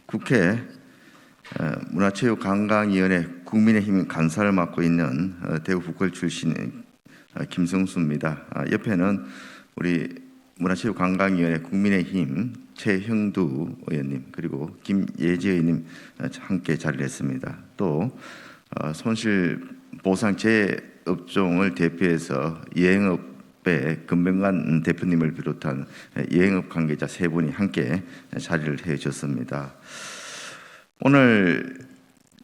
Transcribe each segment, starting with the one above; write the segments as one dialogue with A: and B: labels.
A: 국회 문화체육관광위원회 국민의힘 간사를 맡고 있는 대구 북걸 출신의 김성수입니다. 옆에는 우리 문화체육관광위원회 국민의힘 최형두 의원님 그리고 김예지 의원님 함께 자리를 했습니다. 또 손실보상 재업종을 대표해서 여행업의 금병관 대표님을 비롯한 여행업 관계자 세 분이 함께 자리를 해주셨습니다. 오늘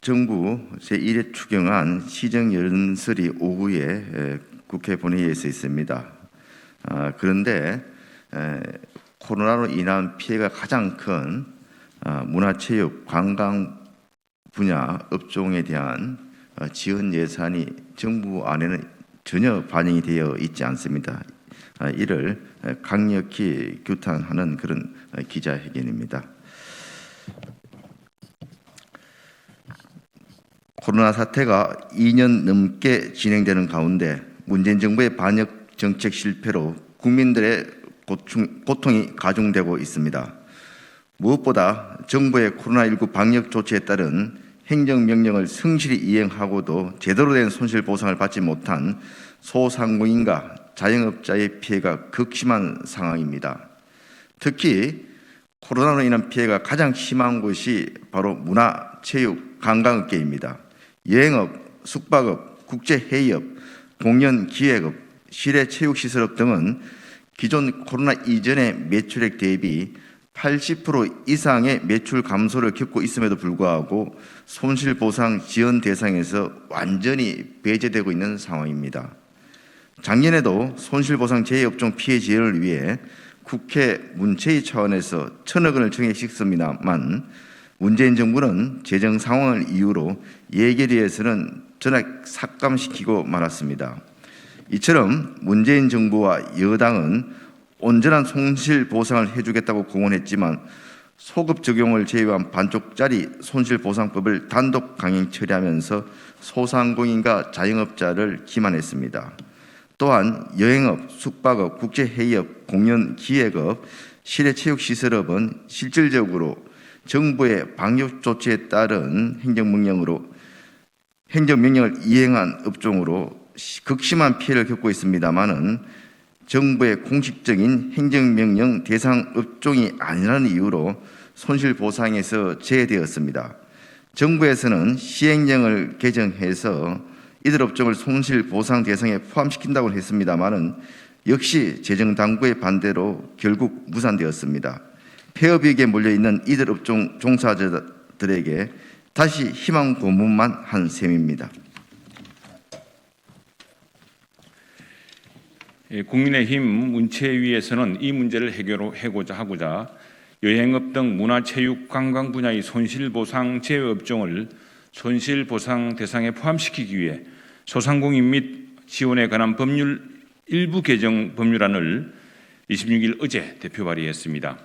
A: 정부 제1회 추경안 시정연설이 오후에 국회 본회의에서 있습니다. 그런데 코로나로 인한 피해가 가장 큰 문화체육, 관광 분야 업종에 대한 지원 예산이 정부 안에는 전혀 반영이 되어 있지 않습니다. 이를 강력히 규탄하는 그런 기자회견입니다. 코로나 사태가 2년 넘게 진행되는 가운데 문재인 정부의 방역 정책 실패로 국민들의 고통이 가중되고 있습니다. 무엇보다 정부의 코로나19 방역 조치에 따른 행정명령을 성실히 이행하고도 제대로 된 손실보상을 받지 못한 소상공인과 자영업자의 피해가 극심한 상황입니다. 특히 코로나로 인한 피해가 가장 심한 곳이 바로 문화, 체육, 관광업계입니다. 여행업, 숙박업, 국제회의업, 공연, 기획업, 실내 체육시설업 등은 기존 코로나 이전의 매출액 대비 80% 이상의 매출 감소를 겪고 있음에도 불구하고 손실보상 지원 대상에서 완전히 배제되고 있는 상황입니다. 작년에도 손실보상 제2업종 피해 지원을 위해 국회 문체위 차원에서 1,000억 원을 증액했습니다만 문재인 정부는 재정 상황을 이유로 예결위에서는 전액 삭감시키고 말았습니다. 이처럼 문재인 정부와 여당은 온전한 손실보상을 해주겠다고 공언했지만 소급 적용을 제외한 반쪽짜리 손실보상법을 단독 강행 처리하면서 소상공인과 자영업자를 기만했습니다. 또한 여행업, 숙박업, 국제회의업, 공연, 기획업, 실내체육시설업은 실질적으로 정부의 방역 조치에 따른 행정명령을 이행한 업종으로 극심한 피해를 겪고 있습니다만은 정부의 공식적인 행정명령 대상 업종이 아니라는 이유로 손실보상에서 제외되었습니다. 정부에서는 시행령을 개정해서 이들 업종을 손실보상 대상에 포함시킨다고 했습니다만은 역시 재정당국의 반대로 결국 무산되었습니다. 폐업위기에 몰려있는 이들 업종 종사자들에게 다시 희망 고문만 한 셈입니다.
B: 국민의힘 문체위에서는 이 문제를 해결하고자 하고자 여행업 등 문화체육 관광 분야의 손실보상 제외업종을 손실보상 대상에 포함시키기 위해 소상공인 및 지원에 관한 법률 일부 개정 법률안을 26일 어제 대표 발의했습니다.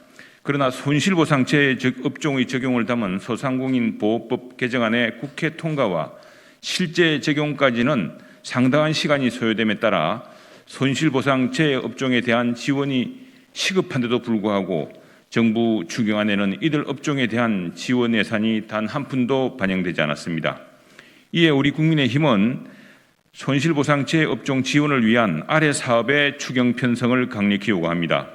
B: 그러나 손실보상 제외업종의 적용을 담은 소상공인 보호법 개정안의 국회 통과와 실제 적용까지는 상당한 시간이 소요됨에 따라 손실보상 제외업종에 대한 지원이 시급한데도 불구하고 정부 추경안에는 이들 업종에 대한 지원 예산이 단 한 푼도 반영되지 않았습니다. 이에 우리 국민의힘은 손실보상 제외업종 지원을 위한 아래 사업의 추경 편성을 강력히 요구합니다.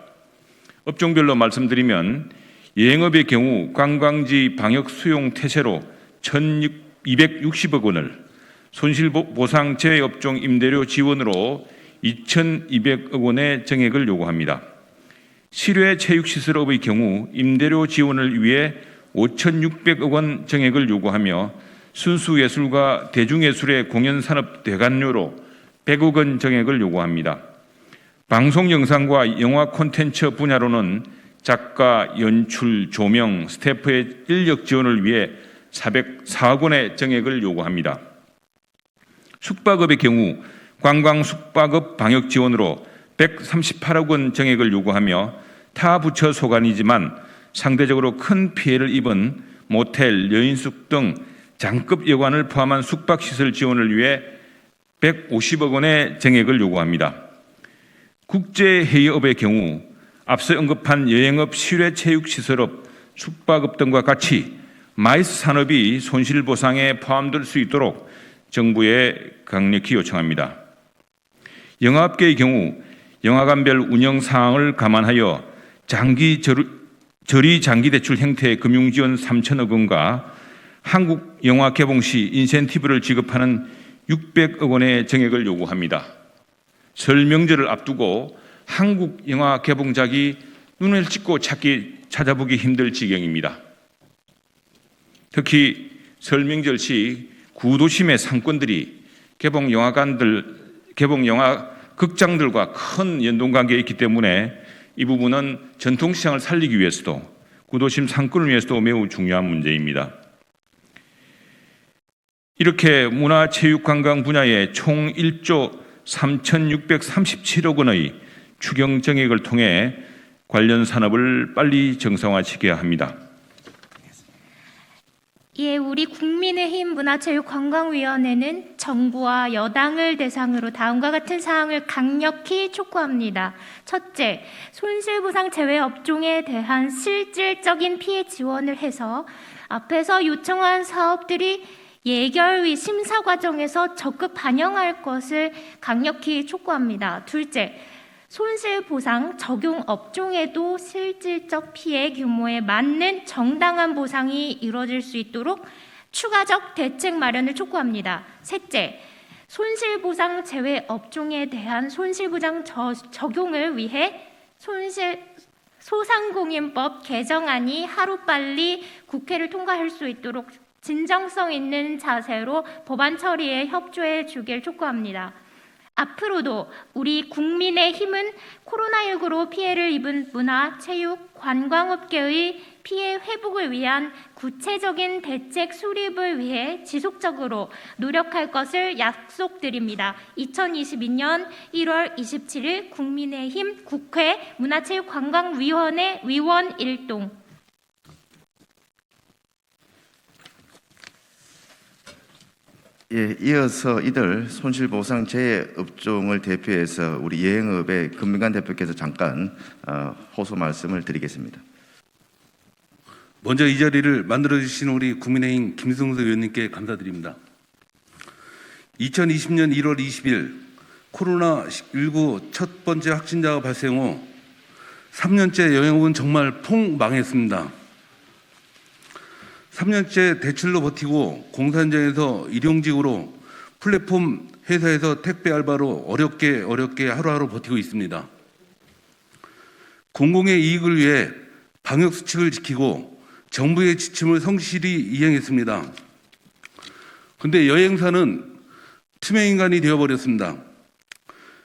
B: 업종별로 말씀드리면 여행업의 경우 관광지 방역 수용 태세로 1,260억 원을, 손실보상 제외업종 임대료 지원으로 2,200억 원의 정액을 요구합니다. 실외 체육시설업의 경우 임대료 지원을 위해 5,600억 원 정액을 요구하며 순수예술과 대중예술의 공연산업 대관료로 100억 원 정액을 요구합니다. 방송영상과 영화 콘텐츠 분야로는 작가, 연출, 조명, 스태프의 인력 지원을 위해 404억 원의 정액을 요구합니다. 숙박업의 경우 관광 숙박업 방역 지원으로 138억 원 정액을 요구하며 타 부처 소관이지만 상대적으로 큰 피해를 입은 모텔, 여인숙 등 장급 여관을 포함한 숙박시설 지원을 위해 150억 원의 정액을 요구합니다. 국제회의업의 경우 앞서 언급한 여행업, 실외체육시설업, 숙박업 등과 같이 마이스 산업이 손실보상에 포함될 수 있도록 정부에 강력히 요청합니다. 영화업계의 경우 영화관별 운영 사항을 감안하여 저리 장기 대출 형태의 금융지원 3천억 원과 한국 영화 개봉 시 인센티브를 지급하는 600억 원의 정액을 요구합니다. 설 명절을 앞두고 한국 영화 개봉작이 눈을 찍고 찾아보기 힘들 지경입니다. 특히 설 명절 시 구도심의 상권들이 개봉 영화 극장들과 큰 연동관계에 있기 때문에 이 부분은 전통시장을 살리기 위해서도 구도심 상권을 위해서도 매우 중요한 문제입니다. 이렇게 문화체육관광 분야에 총 1조 3,637억 원의 추경 정액을 통해 관련 산업을 빨리 정상화시켜야 합니다.
C: 예, 우리 국민의힘 문화체육관광위원회는 정부와 여당을 대상으로 다음과 같은 사항을 강력히 촉구합니다. 첫째, 손실보상 제외 업종에 대한 실질적인 피해 지원을 해서 앞에서 요청한 사업들이 예결위 심사 과정에서 적극 반영할 것을 강력히 촉구합니다. 둘째, 손실보상 적용 업종에도 실질적 피해 규모에 맞는 정당한 보상이 이루어질 수 있도록 추가적 대책 마련을 촉구합니다. 셋째, 손실보상 제외 업종에 대한 손실보상 적용을 위해 소상공인법 개정안이 하루빨리 국회를 통과할 수 있도록 진정성 있는 자세로 법안 처리에 협조해 주길 촉구합니다. 앞으로도 우리 국민의힘은 코로나19로 피해를 입은 문화, 체육, 관광업계의 피해 회복을 위한 구체적인 대책 수립을 위해 지속적으로 노력할 것을 약속드립니다. 2022년 1월 27일 국민의힘 국회 문화체육관광위원회 위원 일동.
A: 예, 이어서 이들 손실보상 재업종을 대표해서 우리 여행업의 금민관 대표께서 잠깐 호소 말씀을 드리겠습니다.
D: 먼저 이 자리를 만들어주신 우리 국민의힘 김승수 의원님께 감사드립니다. 2020년 1월 20일 코로나19 첫 번째 확진자가 발생 후 3년째 여행업은 정말 폭망했습니다. 3년째 대출로 버티고 공사 현장에서 일용직으로 플랫폼 회사에서 택배 알바로 어렵게 하루하루 버티고 있습니다. 공공의 이익을 위해 방역수칙을 지키고 정부의 지침을 성실히 이행했습니다. 그런데 여행사는 투명인간이 되어버렸습니다.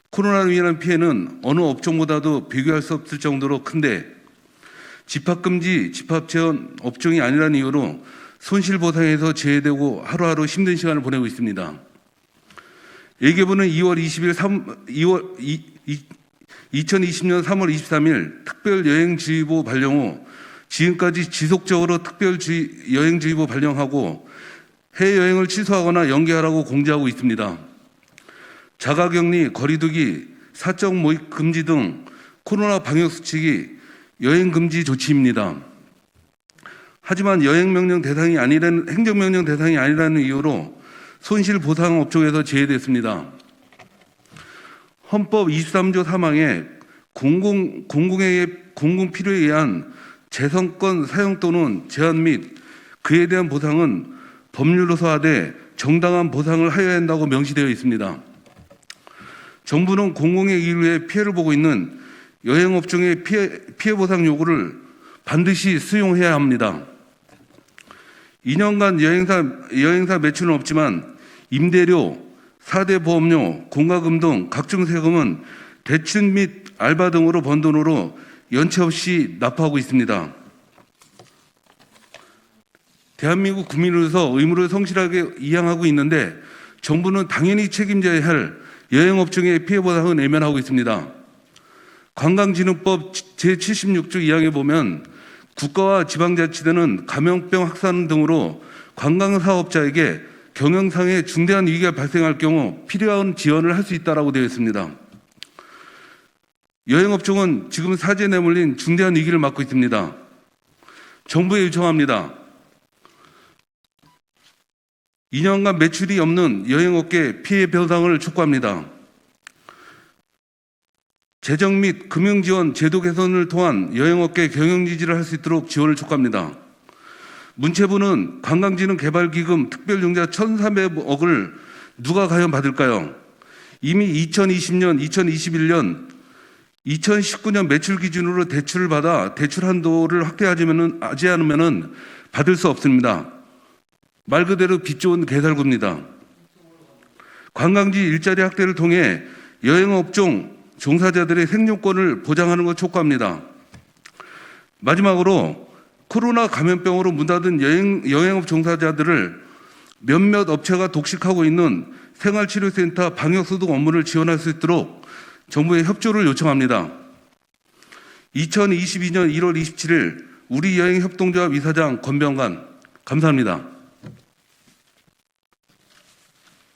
D: 코로나로 인한 피해는 어느 업종보다도 비교할 수 없을 정도로 큰데 집합금지, 집합제한 업종이 아니라는 이유로 손실보상에서 제외되고 하루하루 힘든 시간을 보내고 있습니다. 예계부는 2020년 3월 23일 특별여행주의보 발령 후 지금까지 지속적으로 특별여행주의보 발령하고 해외여행을 취소하거나 연기하라고 공지하고 있습니다. 자가격리, 거리두기, 사적 모임 금지 등 코로나 방역수칙이 여행금지 조치입니다. 하지만 행정명령 대상이 아니라는 이유로 손실보상 업종에서 제외됐습니다. 헌법 23조 3항에 공공 필요에 의한 재선권 사용 또는 제한 및 그에 대한 보상은 법률로 소화돼 정당한 보상을 하여야 한다고 명시되어 있습니다. 정부는 공공의 이익을 위해 피해를 보고 있는 여행업종의 피해 보상 요구를 반드시 수용해야 합니다. 2년간 여행사 매출은 없지만 임대료, 4대 보험료, 공과금 등 각종 세금은 대출 및 알바 등으로 번 돈으로 연체 없이 납부하고 있습니다. 대한민국 국민으로서 의무를 성실하게 이행하고 있는데 정부는 당연히 책임져야 할 여행업종의 피해 보상은 외면하고 있습니다. 관광진흥법 제76조 2항에 보면 국가와 지방자치단은 감염병 확산 등으로 관광사업자에게 경영상의 중대한 위기가 발생할 경우 필요한 지원을 할 수 있다고 되어 있습니다. 여행업종은 지금 사지에 내몰린 중대한 위기를 맞고 있습니다. 정부에 요청합니다. 2년간 매출이 없는 여행업계 피해 배상을 촉구합니다. 재정 및 금융지원 제도 개선을 통한 여행업계 경영 유지를 할 수 있도록 지원을 촉구합니다. 문체부는 관광진흥개발기금 특별융자 1,300억을 누가 과연 받을까요? 이미 2020년, 2021년, 2019년 매출 기준으로 대출을 받아 대출 한도를 하지 않으면 받을 수 없습니다. 말 그대로 빚 좋은 개살구입니다. 관광지 일자리 확대를 통해 여행업종 종사자들의 생존권을 보장하는 것 촉구합니다. 마지막으로 코로나 감염병으로 문 닫은 여행업 종사자들을 몇몇 업체가 독식하고 있는 생활치료센터 방역소독 업무를 지원할 수 있도록 정부의 협조를 요청합니다. 2022년 1월 27일 우리여행협동조합 이사장 권병관 감사합니다.